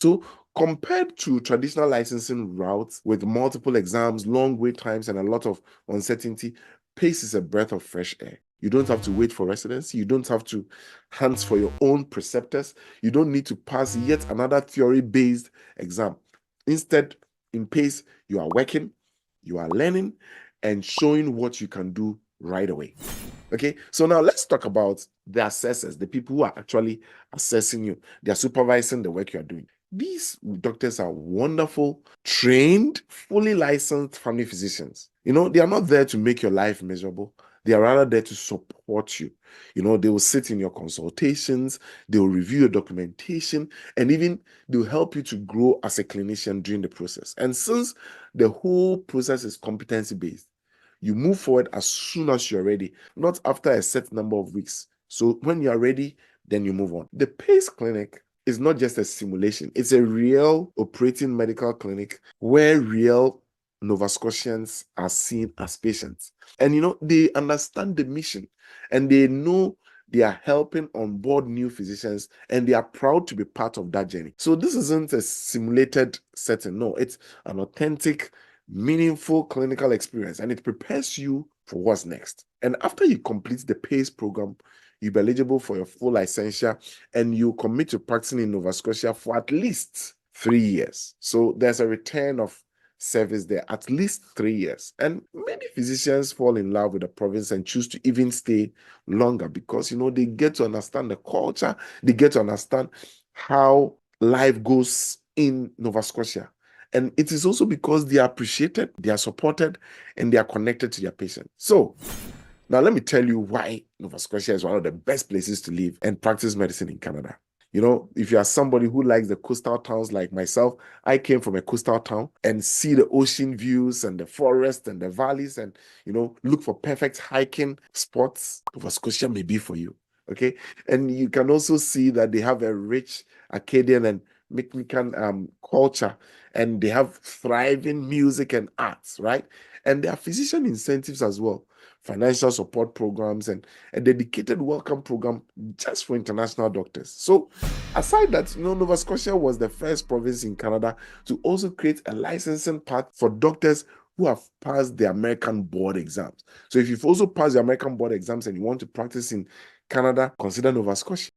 So compared to traditional licensing routes with multiple exams, long wait times, and a lot of uncertainty, PACE is a breath of fresh air. You don't have to wait for residency. You don't have to hunt for your own preceptors. You don't need to pass yet another theory-based exam. Instead, in PACE, you are working, you are learning, and showing what you can do right away. Okay, so now let's talk about the assessors, the people who are actually assessing you. They are supervising the work you are doing. These doctors are wonderful, trained, fully licensed family physicians. They are not there to make your life miserable. They are rather there to support you. They will sit in your consultations, they will review your documentation, and even they'll help you to grow as a clinician during the process. And since the whole process is competency-based, you move forward as soon as you're ready, not after a set number of weeks. So when you're ready, then you move on. The PACE clinic is not just a simulation. It's a real operating medical clinic where real Nova Scotians are seen as patients. And they understand the mission and they know they are helping onboard new physicians and they are proud to be part of that journey. So this isn't a simulated setting. No, it's an authentic, meaningful clinical experience and it prepares you for what's next. And after you complete the PACE program, you'll be eligible for your full licensure and you commit to practicing in Nova Scotia for at least 3 years. So there's a return of service there, at least 3 years. And many physicians fall in love with the province and choose to even stay longer because, they get to understand the culture, they get to understand how life goes in Nova Scotia. And it is also because they are appreciated, they are supported, and they are connected to their patients. So now let me tell you why Nova Scotia is one of the best places to live and practice medicine in Canada. If you are somebody who likes the coastal towns like myself, I came from a coastal town and see the ocean views and the forest and the valleys and, look for perfect hiking spots. Nova Scotia may be for you. Okay. And you can also see that they have a rich Acadian and Micmacan culture and they have thriving music and arts, right? And there are physician incentives as well, financial support programs, and a dedicated welcome program just for international doctors. So aside that, Nova Scotia was the first province in Canada to also create a licensing path for doctors who have passed the American board exams. So if you've also passed the American board exams and you want to practice in Canada, consider Nova Scotia.